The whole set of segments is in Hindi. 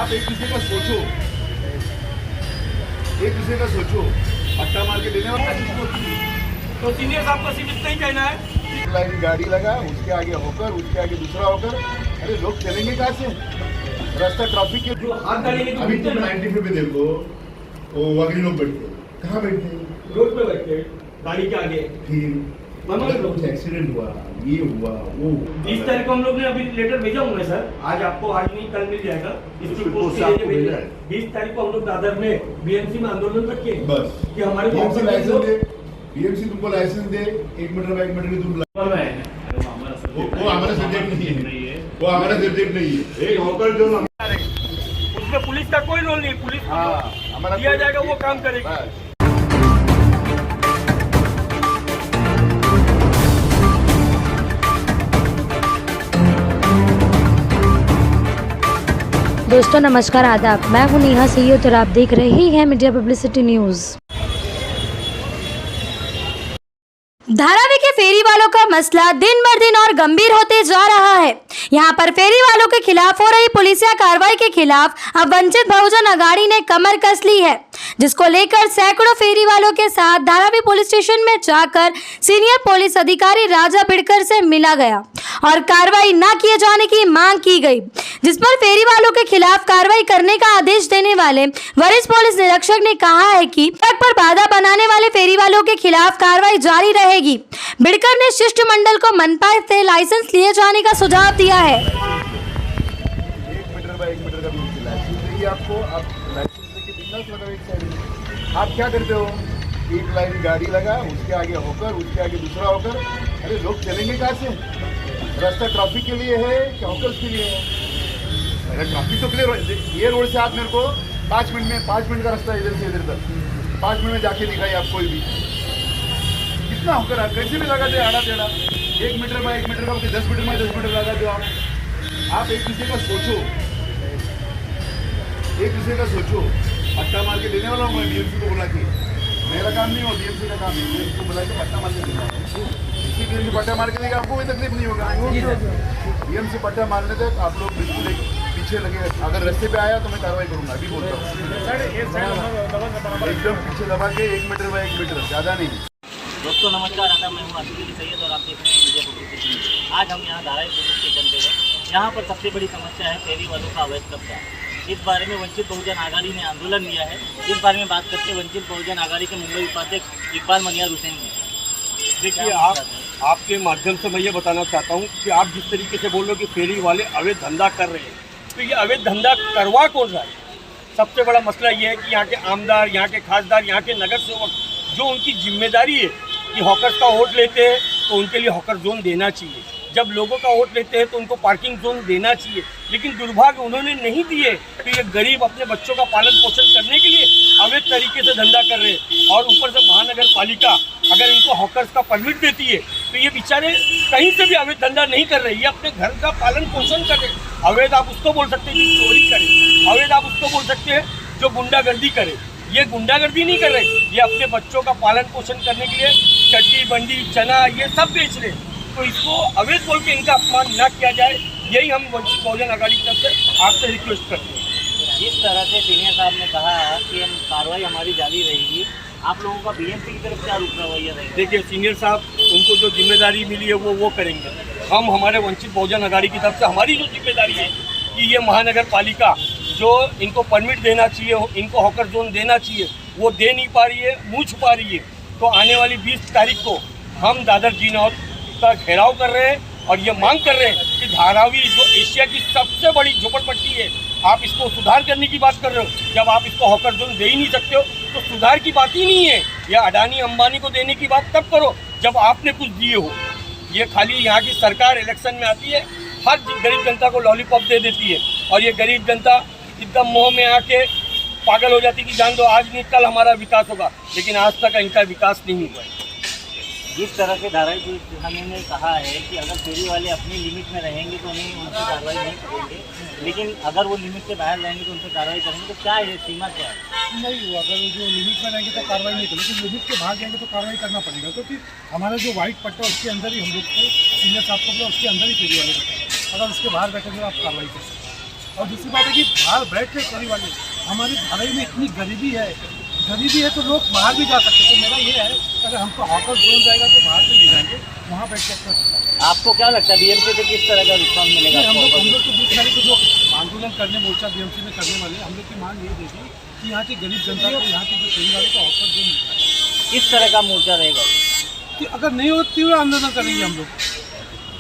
आप एक दूसरे का सोचो, एक दूसरे का सोचो। पट्टा मार के देने वाला तो सीनियर साहब को सिर्फ इतना ही कहना है, एक लाइन गाड़ी लगा, उसके आगे होकर, उसके आगे दूसरा होकर। अरे लोग चलेंगे कहाँ से? रास्ता ट्रैफिक के जो हाथ डालेंगे तो अभी तुम 95 पे देखो, वो वही लोग बैठते कहाँ बैठते हैं? रोड पे बैठे गाड़ी के आगे। फिर अगर कुछ एक्सीडेंट हुआ, ये हुआ, वो 20 तारीख को हम लोग ने अभी लेटर भेजा हुआ है सर, आज आपको आज नहीं कल मिल जाएगा। इसकी पोस्ट आपको भेजा है। 20 तारीख को हम लोग दादर में बीएमसी में आंदोलन रखे बस कि हमारे बीएमसी लाइसेंस दे, बीएमसी तुमको लाइसेंस दे, 1 मीटर बाय 1 मीटर की तुम वो हमारा सब्जेक्ट नहीं है, वो हमारा सब्जेक्ट नहीं है। एक होकर जो उसमें पुलिस का कोई रोल नहीं, पुलिस हमारा दिया जाएगा वो काम करेगी। दोस्तों नमस्कार, आदाब। मैं हूं नेहा सैयद और आप देख रहे हैं मीडिया पब्लिसिटी न्यूज। धारावी के फेरी वालों का मसला दिन ब दिन और गंभीर होते जा रहा है। यहां पर फेरी वालों के खिलाफ हो रही पुलिसिया कार्रवाई के खिलाफ अब वंचित बहुजन अघाड़ी ने कमर कस ली है, जिसको लेकर सैकड़ों फेरी वालों के साथ धारावी पुलिस स्टेशन में जाकर सीनियर पुलिस अधिकारी राजा बिड़कर से मिला गया और कार्रवाई न किए जाने की मांग की गई, जिस पर फेरी वालों के खिलाफ कार्रवाई करने का आदेश देने वाले वरिष्ठ पुलिस निरीक्षक ने कहा है कि सड़क पर बाधा बनाने वाले फेरी वालों के खिलाफ कार्रवाई जारी रहेगी। बिड़कर ने शिष्टमंडल को मनपा से लाइसेंस लिए जाने का सुझाव दिया है। 1 मीटर बाय 1 मीटर का भी लाइसेंस चाहिए आपको। आप लाइसेंस लेके बिंदास लगाओ एक साइड। आप क्या करते हो? एक लाइन गाड़ी लगा, उसके आगे होकर, उसके आगे दूसरा होकर। अरे लोग चलेंगे कहाँ से? रास्ता ट्रैफिक के लिए है क्या होकर्स के लिए है? अरे ट्रैफिक तो क्लियर, ये रोड से आप मेरे को 5 मिनट का रास्ता इधर से इधर तक 5 मिनट में जाके दिखाई आप कोई भी। कितना होकर आप कैसे भी लगा दे आड़ा टेढ़ा, 1 मीटर बाय 1 मीटर का 10 मीटर में 10 मीटर लगा दो आप एक दूसरे का सोचो, एक दूसरे का सोचो। पट्टा मार के देने वाला हूँ मैं बीएमसी को बुला के। मेरा काम नहीं हो, बीएमसी का काम है। बीएमसी को बुला के पट्टा मार के देना है। बीएमसी पट्टा मार के देगा, आपको कोई तकलीफ नहीं होगा। बीएमसी पट्टा मारने तक आप लोग बिल्कुल एक पीछे लगे। अगर रास्ते पे आया तो मैं कार्रवाई करूंगा, अभी बोलता हूँ। एकदम पीछे दबा के 1 मीटर बाय 1 मीटर, ज़्यादा नहीं। दोस्तों नमस्कार, आदाब। मैं हूँ आसिफ सैयद और आप देख रहे हैं मीडिया पब्लिसिटी न्यूज। आज हम यहाँ धारावी पुलिस स्टेशन पे हैं। यहाँ पर सबसे बड़ी समस्या है फेरी वालों का अवैध कब्जा। इस बारे में वंचित बहुजन आघाड़ी ने आंदोलन लिया है। इस बारे में बात करते हैं वंचित बहुजन आघाड़ी के मुंबई उपाध्यक्ष इकबाल मनियार हुसैन जी। देखिए, आपके माध्यम से मैं ये बताना चाहता हूँ कि आप जिस तरीके से बोल रहे हो कि फेरी वाले अवैध धंधा कर रहे हैं, तो ये अवैध धंधा करवा कौन रहा है? सबसे बड़ा मसला ये है कि यहाँ के आमदार, यहाँ के खासदार, यहाँ के नगर सेवक, जो उनकी जिम्मेदारी है कि हॉकर्स का वोट लेते हैं तो उनके लिए हॉकर जोन देना चाहिए। जब लोगों का वोट लेते हैं तो उनको पार्किंग जोन देना चाहिए, लेकिन दुर्भाग्य उन्होंने नहीं दिए। तो ये गरीब अपने बच्चों का पालन पोषण करने के लिए अवैध तरीके से धंधा कर रहे हैं। और ऊपर से महानगर पालिका अगर इनको हॉकर्स का परमिट देती है तो ये बेचारे कहीं से भी अवैध धंधा नहीं कर रहे, ये अपने घर का पालन पोषण कर रहे। अवैध आप उसको बोल सकते हैं जो चोरी करे, अवैध आप उसको बोल सकते हैं जो गुंडागर्दी करे। ये गुंडागर्दी नहीं कर रहे, ये अपने बच्चों का पालन पोषण करने के लिए चड्डी बंडी चना ये सब बेच रहे। तो इसको अवैध बोल के इनका अपमान न किया जाए, यही हम वंचित बहुजन अघाड़ी की तरफ से आपसे रिक्वेस्ट करते हैं। जिस तरह से सीनियर साहब ने कहा कि हम कार्रवाई हमारी जारी रहेगी, आप लोगों का बीएमसी की तरफ से रुक रवैया रहेगा? देखिए सीनियर साहब, उनको जो जिम्मेदारी मिली है वो करेंगे। हम हमारे वंचित बहुजन अघाड़ी की तरफ से हमारी जो जिम्मेदारी है कि ये महानगर पालिका जो इनको परमिट देना चाहिए, इनको हॉकर जोन देना चाहिए, वो दे नहीं पा रही है, मुँह छुपा रही है। तो आने वाली 20 तारीख को हम दादर जीनौर का घेराव कर रहे हैं और ये मांग कर रहे हैं कि धारावी जो एशिया की सबसे बड़ी झोपड़पट्टी है, आप इसको सुधार करने की बात कर रहे हो। जब आप इसको हॉकर जोन दे ही नहीं सकते हो तो सुधार की बात ही नहीं है। या अडानी अंबानी को देने की बात तब करो जब आपने कुछ दिए हो। ये खाली यहाँ की सरकार इलेक्शन में आती है, हर गरीब जनता को लॉलीपॉप दे देती है और ये गरीब जनता एकदम मोह में आके पागल हो जाती कि जान दो आज नहीं कल हमारा विकास होगा, लेकिन आज तक इनका विकास नहीं हुआ है। जिस तरह से धारावी पुलिस प्रशासन ने कहा है कि अगर फेरी वाले अपनी लिमिट में रहेंगे तो उन्हें उनकी कार्रवाई नहीं करेंगे, लेकिन अगर वो लिमिट से बाहर रहेंगे तो उन पर कार्रवाई करेंगे, तो क्या है सीमा क्या है? नहीं, अगर जो लिमिट में रहेंगे तो कार्रवाई नहीं करेंगे, लेकिन लिमिट के बाहर जाएंगे तो कार्रवाई करना पड़ेगा, क्योंकि हमारा जो वाइट पट्टा उसके अंदर ही हम लोग को सीनियर साहब को उसके अंदर ही फेरी वाले बैठे, अगर उसके बाहर बैठेंगे तो आप कार्रवाई कर सकते हैं। और दूसरी बात है कि बाहर बैठ के फेरी वाले, हमारी धाराई में इतनी गरीबी है तो लोग बाहर भी जा सकते। तो मेरा ये है अगर हमको हॉकर जोन जाएगा तो बाहर से ले जाएंगे, वहाँ बैठ के अपना धंधा करेंगे। आपको क्या लगता है बीएमसी से किस तरह का रिस्पॉन्स मिलेगा? हम लोग तो बीच सारी को जो आंदोलन करने मोर्चा बीएमसी में करने वाले, हम लोग की मांग ये देगी कि यहाँ की गरीब जनता को, यहाँ के जो फेरी वाले को हॉकर जोन मिल जाए। किस तरह का मोर्चा रहेगा? कि अगर नहीं हो तीव्र आंदोलन करेंगे हम लोग।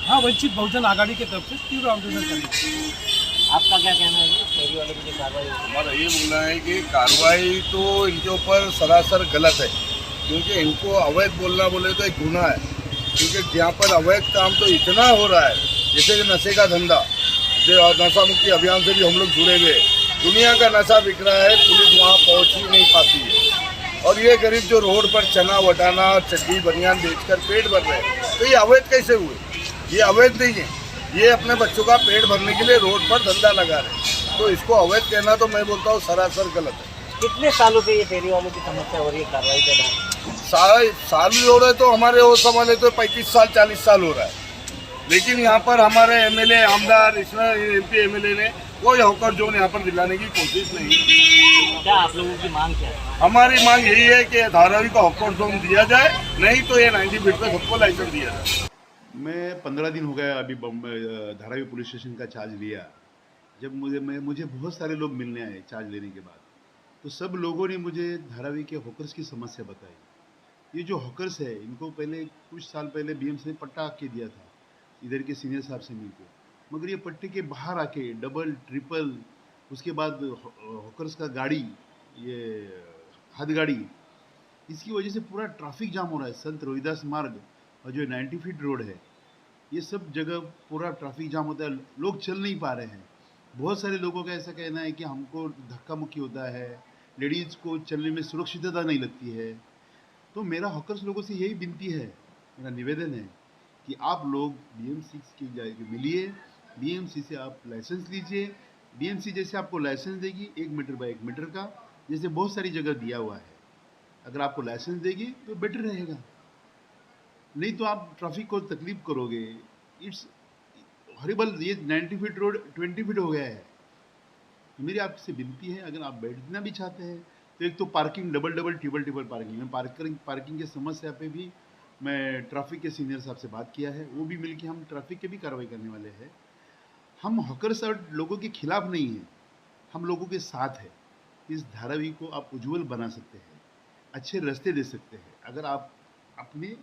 हाँ, वंचित बहुजन आघाड़ी की तरफ से तीव्र आंदोलन करेंगे। आपका क्या कहना है फेरी वालों की जो कार्रवाई होगी? हमारा ये बोलना है कि कार्रवाई तो इनके ऊपर सरासर गलत है, क्योंकि इनको अवैध बोलना बोले तो एक गुनाह है। क्योंकि जहाँ पर अवैध काम तो इतना हो रहा है, जैसे कि नशे का धंधा, जो नशा मुक्ति अभियान से भी हम लोग जुड़े हुए, दुनिया का नशा बिक रहा है, पुलिस वहाँ पहुँच ही नहीं पाती है। और ये गरीब जो रोड पर चना वटाना चड्डी बनियान बेचकर पेट भर रहे हैं, तो ये अवैध कैसे हुए? ये अवैध नहीं है, ये अपने बच्चों का पेट भरने के लिए रोड पर धंधा लगा रहे हैं। तो इसको अवैध कहना तो मैं बोलता हूँ सरासर गलत है। कितने सालों से ये फेरी वालों की समस्या हो रही है कार्रवाई के बाद? साल हो रहे तो हमारे वो संभाले तो 35 साल 40 साल हो रहा है, लेकिन यहाँ पर हमारे एमएलए आमदार इसमें एमपी एमएलए ने कोई हॉकर जोन यहाँ पर दिलाने की कोशिश नहीं की। क्या आप लोगों की मांग क्या है? हमारी मांग यही है कि धारावी को हॉकर जोन दिया जाए, नहीं तो ये 90 फीट पे सबको लाइसेंस दिया जाए। मैं 15 दिन हो गया अभी धारावी पुलिस स्टेशन का चार्ज लिया। जब मुझे बहुत सारे लोग मिलने आए चार्ज लेने के बाद, तो सब लोगों ने मुझे धारावी के हॉकर्स की समस्या बताई। ये जो हॉकर्स है, इनको पहले कुछ साल पहले बीएमसी ने पट्टा के दिया था इधर के सीनियर साहब से मिलकर, मगर ये पट्टे के बाहर आके डबल ट्रिपल, उसके बाद हॉकर्स का गाड़ी, ये हद गाड़ी, इसकी वजह से पूरा ट्रैफिक जाम हो रहा है। संत रोहिदास मार्ग और जो 90 फीट रोड है, ये सब जगह पूरा ट्रैफिक जाम होता है, लोग चल नहीं पा रहे हैं। बहुत सारे लोगों का ऐसा कहना है कि हमको धक्का मुक्की होता है, लेडीज़ को चलने में सुरक्षितता नहीं लगती है। तो मेरा हॉकर्स लोगों से यही विनती है, मेरा निवेदन है कि आप लोग बीएमसी की जाके मिलिए, बीएमसी से आप लाइसेंस लीजिए। बीएमसी जैसे आपको लाइसेंस देगी 1 मीटर बाय 1 मीटर का, जैसे बहुत सारी जगह दिया हुआ है, अगर आपको लाइसेंस देगी तो बेटर रहेगा। नहीं तो आप ट्रैफिक को तकलीफ करोगे। It's horrible. ये 90 फीट रोड 20 फीट हो गया है। मेरी आपसे विनती है, अगर आप बैठना भी चाहते हैं तो एक तो पार्किंग डबल ट्रिपल पार्किंग में पार्किंग की समस्या पे भी मैं ट्रैफिक के सीनियर साहब से बात किया है, वो भी मिलके हम ट्रैफिक के भी कार्रवाई करने वाले हैं। हम हॉकर्स और लोगों के खिलाफ नहीं हैं, हम लोगों के साथ है। इस धारावी को आप उज्जवल बना सकते हैं, अच्छे रास्ते दे सकते हैं। अगर आप अपने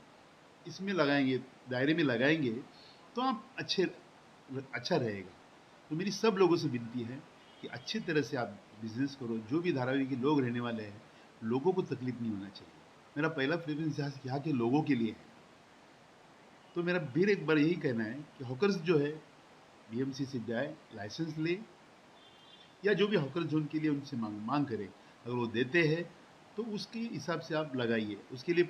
इसमें लगाएंगे, दायरे में लगाएंगे, तो आप अच्छा रहेगा। तो मेरी सब लोगों से विनती है कि अच्छी तरह से आप बिजनेस करो। जो भी धारावी के लोग रहने वाले हैं, लोगों को तकलीफ नहीं होना चाहिए। मेरा पहला प्रेफरेंस यहाँ के लोगों के लिए है। तो मेरा फिर एक बार यही कहना है कि हॉकर्स जो है बीएमसी से जाए, लाइसेंस ले, या जो भी हॉकर जोन के लिए उनसे मांग करें। अगर वो देते हैं तो उसके हिसाब से आप लगाइए। उसके लिए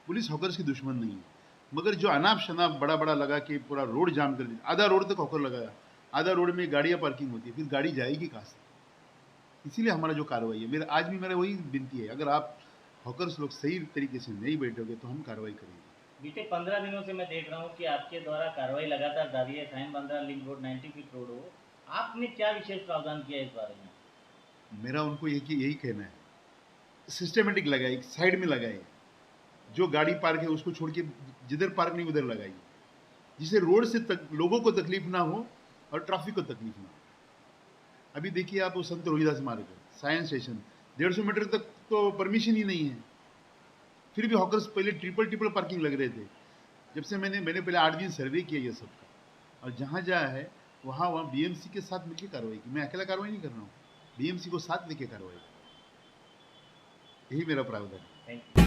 पुलिस हॉकर्स की दुश्मन नहीं है, मगर जो अनाप शनाप बड़ा लगा के पूरा रोड जाम कर दिया, आधा रोड तक हॉकर लगाया, आधा रोड में गाड़ियाँ पार्किंग होती है, फिर गाड़ी जाएगी कहाँ से? इसीलिए हमारा जो कार्रवाई है, आज भी मेरा वही विनती है, अगर आप हॉकर्स लोग सही तरीके से नहीं बैठोगे तो हम कार्रवाई करेंगे। बीते 15 दिनों से मैं देख रहा हूँ कि आपके द्वारा कार्रवाई लगातार जारी है। साइन बंदरा लिंक रोड 90 फीट रोड हो, आपने क्या विशेष प्रावधान किया इस बारे में? मेरा उनको यही कहना है, सिस्टमेटिक लगाए, साइड में लगाए। जो गाड़ी पार्क है उसको छोड़ के जिधर पार्क नहीं उधर लगाइए, जिससे रोड से लोगों को तकलीफ ना हो और ट्रैफिक को तकलीफ ना हो। अभी देखिए आप, वो संत रोहिदास मार्ग है, साइंस स्टेशन 150 मीटर तक तो परमिशन ही नहीं है, फिर भी हॉकर्स पहले ट्रिपल पार्किंग लग रहे थे। जब से मैंने पहले 8 दिन सर्वे किया ये सबका, और जहाँ है वहाँ बीएमसी के साथ मिलकर कार्रवाई की। मैं अकेला कार्रवाई नहीं कर रहा हूँ, बीएमसी को साथ लेके कार्रवाई। यही मेरा प्रावधान है। Thank you.